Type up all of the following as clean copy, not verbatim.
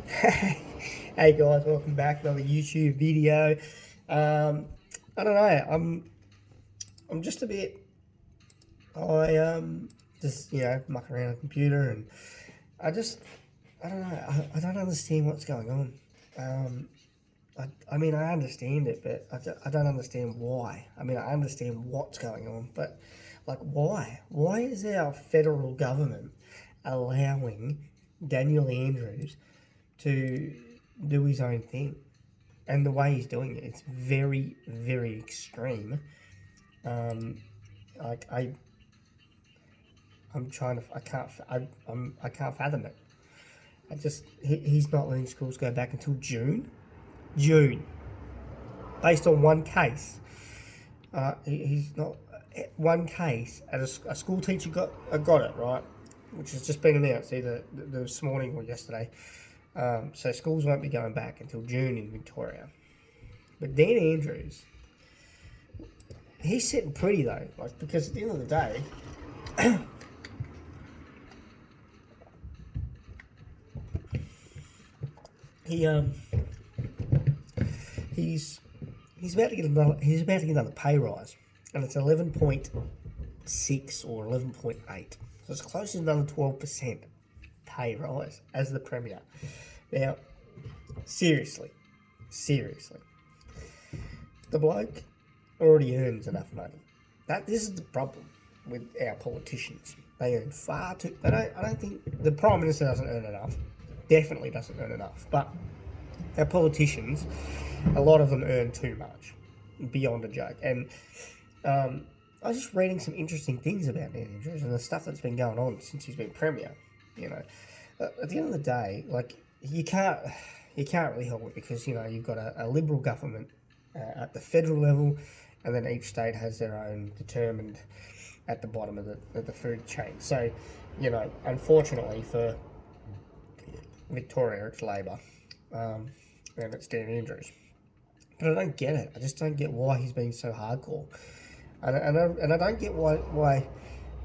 Hey guys, welcome back to another YouTube video. I don't know. I'm just a bit. Just mucking around on the computer, and I just I don't know. I don't understand what's going on. Um, I mean I understand it, but I don't understand why. I mean I understand what's going on, but like why? Why is our federal government allowing Daniel Andrews to do his own thing? And the way he's doing it, it's very, very extreme. Um, like I'm trying to, I can't fathom it. He's not letting schools go back until June. June, based on one case. He's not one case. As a school teacher got it right, which has just been announced either this morning or yesterday. So schools won't be going back until June in Victoria. But Dan Andrews, he's sitting pretty though, like because at the end of the day, he he's about to get another pay rise, and it's 11.6 or 11.8, so it's close to another 12% pay rise as the premier. Now, seriously, the bloke already earns enough money. This is the problem with our politicians. They earn far too. I don't think the prime minister doesn't earn enough. Definitely doesn't earn enough. But our politicians, a lot of them earn too much, beyond a joke. And I was just reading some interesting things about Dan Andrews and the stuff that's been going on since he's been premier. You know, at the end of the day, like you can't really help it because you've got a Liberal government at the federal level, and then each state has their own determined at the bottom of the food chain. So, unfortunately for Victoria, it's Labor, and it's Dan Andrews. But I don't get it. I just don't get why he's being so hardcore, and I don't get why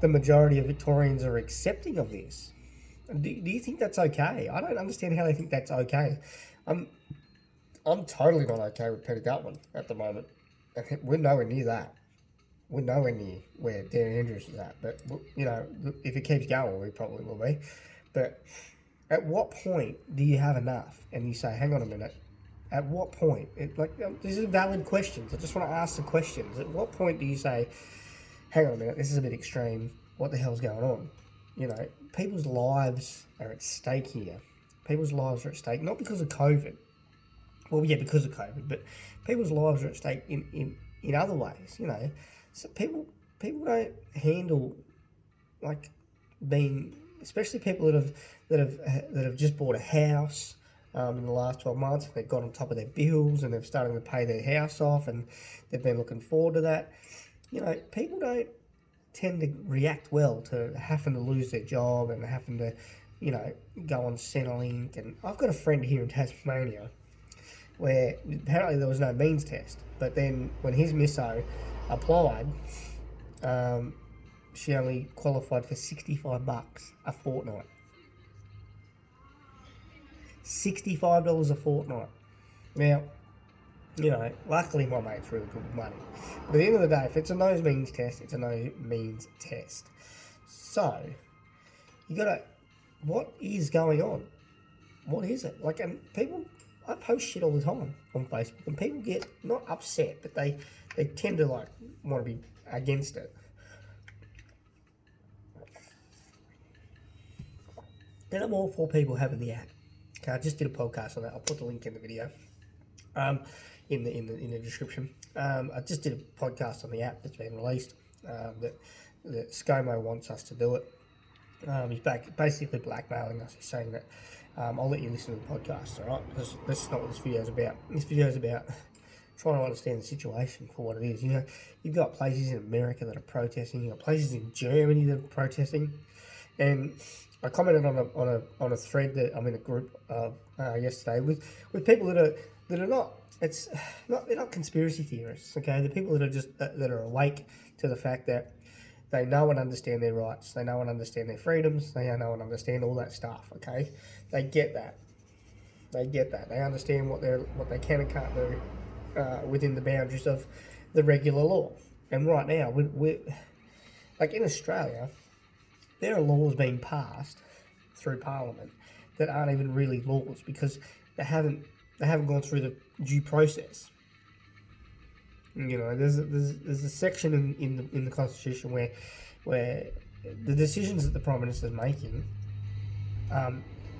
the majority of Victorians are accepting of this. Do you think that's okay? I don't understand how they think that's okay. I'm totally not okay with Peter Gutman at the moment. We're nowhere near that. We're nowhere near where Dan Andrews is at. But, if it keeps going, we probably will be. But at what point do you have enough and you say, hang on a minute, at what point? These are valid questions. I just want to ask the questions. At what point do you say, hang on a minute, this is a bit extreme. What the hell's going on? People's lives are at stake here. People's lives are at stake, not because of COVID. Well, yeah, because of COVID, but people's lives are at stake in other ways. So people don't handle like being, especially people that have just bought a house in the last 12 months. And they've got on top of their bills and they're starting to pay their house off, and they've been looking forward to that. People don't tend to react well to having to lose their job and having to, go on Centrelink. And I've got a friend here in Tasmania where apparently there was no means test, but then when his misso applied, she only qualified for $65 a fortnight. $65 a fortnight. Now, luckily my mate's really good with money. But at the end of the day, if it's a no means test, it's a no means test. So, what is going on? What is it? And I post shit all the time on Facebook, and people get not upset, but they tend to want to be against it. Then I'm all for people having the app. Okay, I just did a podcast on that. I'll put the link in the video, in the description. I just did a podcast on the app that's been released. That ScoMo wants us to do it. He's basically blackmailing us. He's saying that I'll let you listen to the podcast, all right? Because this is not what this video is about. This video is about trying to understand the situation for what it is. You've got places in America that are protesting. You've got places in Germany that are protesting. And I commented on a thread that I'm in a group yesterday with people that are not. They're not conspiracy theorists. Okay, the people that are just that are awake to the fact that they know and understand their rights. They know and understand their freedoms. They know and understand all that stuff, okay? They get that. They get that. They understand what they can and can't do within the boundaries of the regular law. And right now, we like in Australia, there are laws being passed through Parliament that aren't even really laws because they haven't gone through the due process. You know, there's a section in the Constitution where the decisions that the Prime Minister is making,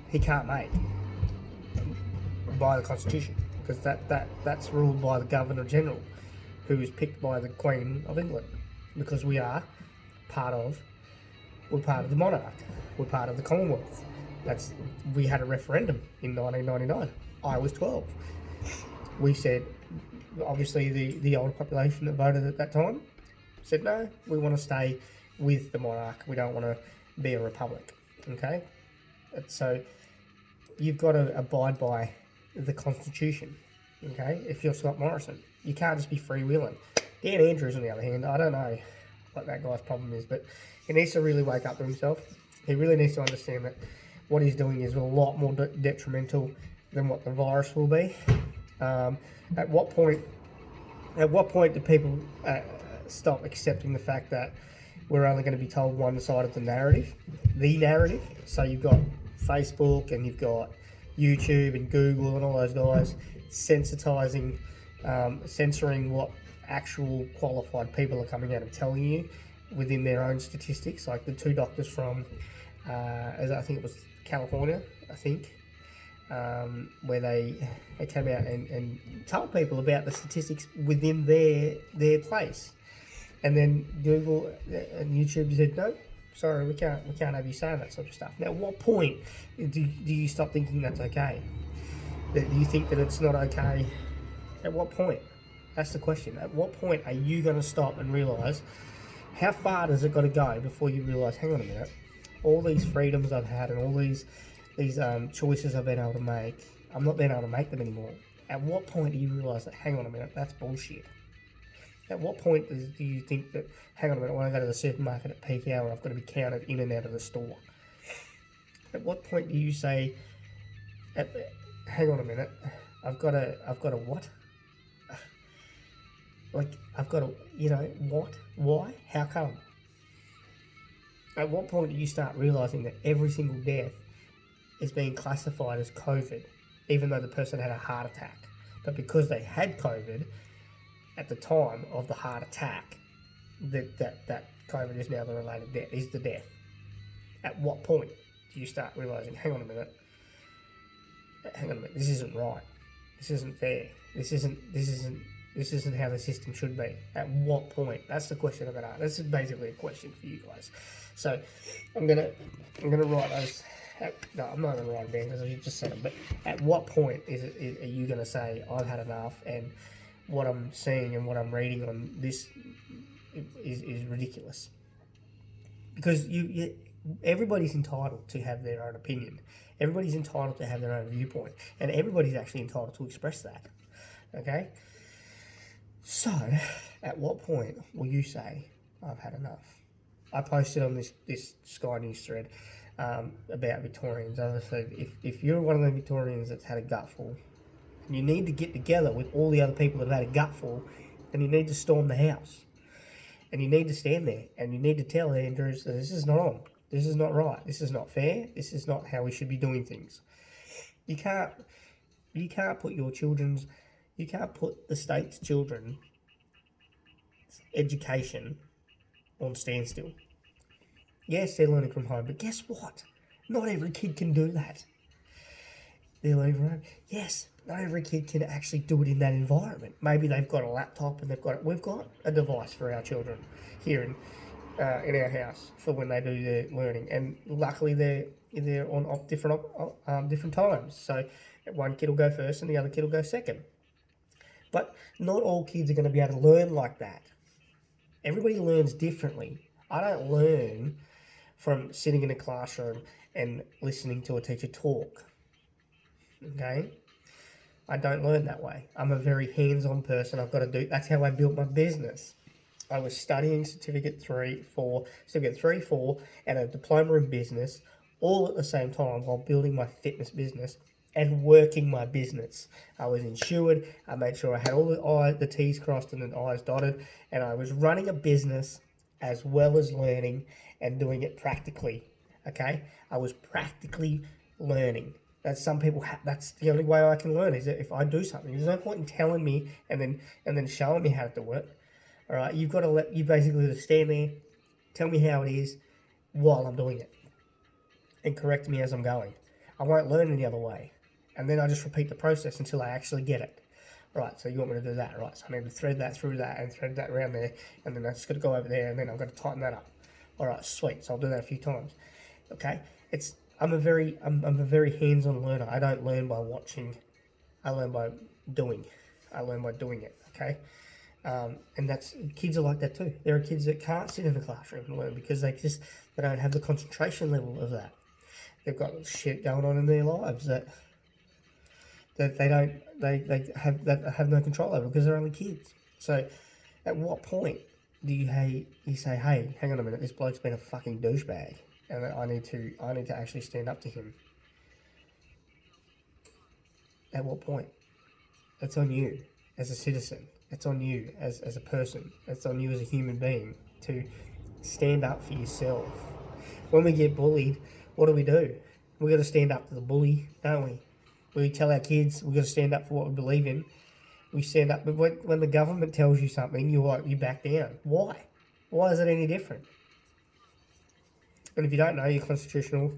he can't make by the Constitution because that's ruled by the Governor General, who is picked by the Queen of England, because we're part of the monarch, we're part of the Commonwealth. We had a referendum in 1999. I was 12. We said, obviously the older population that voted at that time said no, we want to stay with the monarch. We don't want to be a republic. Okay, so you've got to abide by the Constitution. Okay, if you're Scott Morrison, you can't just be freewheeling. Dan Andrews, on the other hand, I don't know what that guy's problem is, but he needs to really wake up to himself. He really needs to understand that what he's doing is a lot more detrimental than what the virus will be. At what point do people stop accepting the fact that we're only going to be told one side of the narrative? So you've got Facebook and you've got YouTube and Google and all those guys censoring what actual qualified people are coming out and telling you within their own statistics. Like the two doctors from, I think it was California, where they came out and told people about the statistics within their place, and then Google and YouTube said no, sorry, we can't have you saying that sort of stuff. Now, at what point do you stop thinking that's okay? Do you think that it's not okay? At what point? That's the question. At what point are you going to stop and realise how far does it got to go before you realise, hang on a minute, all these freedoms I've had and all these choices I've been able to make, I'm not being able to make them anymore. At what point do you realise that, hang on a minute, that's bullshit? At what point do you think that, hang on a minute, when I go to the supermarket at peak hour, I've got to be counted in and out of the store? At what point do you say, hang on a minute, I've got a what? Like, I've got to, what? Why? How come? At what point do you start realising that every single death is being classified as COVID, even though the person had a heart attack? But because they had COVID at the time of the heart attack, that COVID is now the related death, is the death. At what point do you start realising, hang on a minute, this isn't right, this isn't fair, this isn't how the system should be? At what point? That's the question I'm going to ask. This is basically a question for you guys. So I'm gonna write those. No, I'm not going to write them down because I just said them. But at what point are you going to say, I've had enough, and what I'm seeing and what I'm reading on this is ridiculous? Because everybody's entitled to have their own opinion. Everybody's entitled to have their own viewpoint, and everybody's actually entitled to express that. Okay. So, at what point will you say, I've had enough? I posted on this Sky News thread about Victorians. As I said, if you're one of the Victorians that's had a gutful, you need to get together with all the other people that have had a gutful, and you need to storm the house. And you need to stand there, and you need to tell Andrews that this is not on. This is not right. This is not fair. This is not how we should be doing things. You can't put you can't put the state's children's education on standstill. Yes, they're learning from home, but guess what? Not every kid can do that. They're learning from home. Yes, not every kid can actually do it in that environment. Maybe they've got a laptop and we've got a device for our children here in our house for when they do their learning, and luckily they're on different times. So one kid will go first and the other kid will go second. But not all kids are going to be able to learn like that. Everybody learns differently. I don't learn from sitting in a classroom and listening to a teacher talk. Okay? I don't learn that way. I'm a very hands-on person. That's how I built my business. I was studying Certificate 3, 4, and a diploma in business all at the same time while building my fitness business and working my business. I was insured. I made sure I had all the T's crossed and the I's dotted, and I was running a business as well as learning and doing it practically. Okay, I was practically learning. That's some people. That's the only way I can learn is if I do something. There's no point in telling me and then showing me how to do it. All right, you've got to basically just stand there, tell me how it is while I'm doing it, and correct me as I'm going. I won't learn any other way. And then I just repeat the process until I actually get it. Right, so you want me to do that, right? So I need to thread that through that and thread that around there, and then I just got to go over there, and then I've got to tighten that up. All right, sweet. So I'll do that a few times. Okay, I'm a very hands-on learner. I don't learn by watching. I learn by doing. I learn by doing it. Okay, and that's kids are like that too. There are kids that can't sit in the classroom and learn because they don't have the concentration level of that. They've got shit going on in their lives that they have no control over because they're only kids. So, at what point do you say, hey, hang on a minute, this bloke's been a fucking douchebag, and I need to actually stand up to him? At what point? It's on you as a citizen. It's on you as a person. It's on you as a human being to stand up for yourself. When we get bullied, what do? We got to stand up to the bully, don't we? We tell our kids we got to stand up for what we believe in. We stand up, but when the government tells you something, you back down. Why? Why is it any different? And if you don't know your constitutional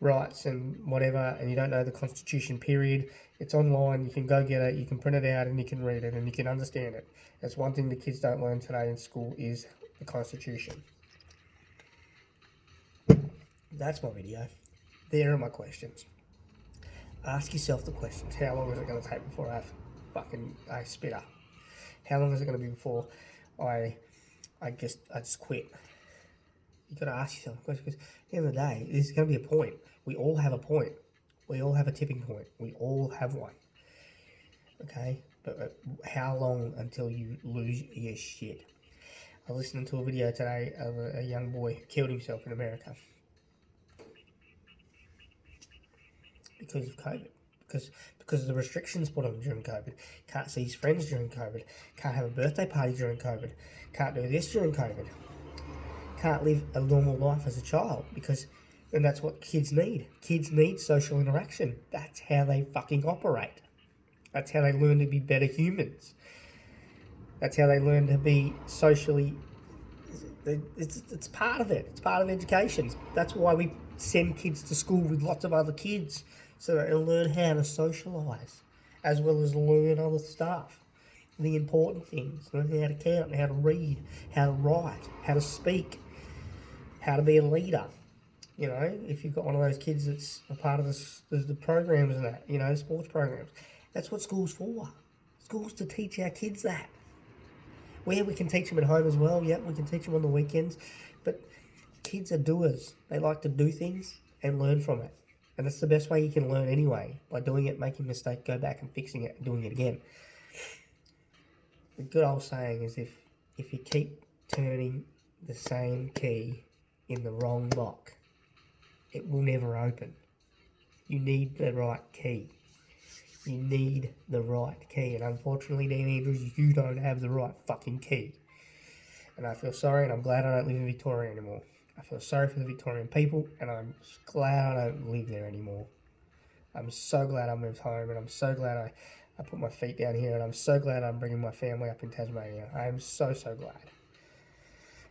rights and whatever, and you don't know the Constitution period, it's online. You can go get it. You can print it out, and you can read it, and you can understand it. That's one thing the kids don't learn today in school is the Constitution. That's my video. There are my questions. Ask yourself the questions. How long is it going to take before I have fucking a spitter? How long is it going to be before I just quit? You got to ask yourself the question because at the end of the day, there's going to be a point. We all have a point. We all have a tipping point. We all have one. Okay, but how long until you lose your shit? I listened to a video today of a young boy who killed himself in America because of COVID. Because of the restrictions put on during COVID. Can't see his friends during COVID. Can't have a birthday party during COVID. Can't do this during COVID. Can't live a normal life as a child and that's what kids need. Kids need social interaction. That's how they fucking operate. That's how they learn to be better humans. That's how they learn to be socially. It's part of it. It's part of education. That's why we send kids to school with lots of other kids so that they'll learn how to socialise as well as learn other stuff. The important things. Learn how to count, how to read, how to write, how to speak, how to be a leader. You know, if you've got one of those kids that's a part of the programs and that, you know, sports programs, that's what school's for. School's to teach our kids that. Where we can teach them at home as well, yeah, we can teach them on the weekends, but kids are doers. They like to do things and learn from it. And that's the best way you can learn anyway, by doing it, making a mistake, go back and fixing it and doing it again. The good old saying is if you keep turning the same key in the wrong lock, it will never open. You need the right key. You need the right key. And unfortunately, Dan Andrews, you don't have the right fucking key. And I feel sorry, and I'm glad I don't live in Victoria anymore. I feel sorry for the Victorian people, and I'm glad I don't live there anymore. I'm so glad I moved home, and I'm so glad I put my feet down here, and I'm so glad I'm bringing my family up in Tasmania. I am so glad.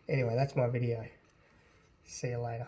Anyway, that's my video. See you later.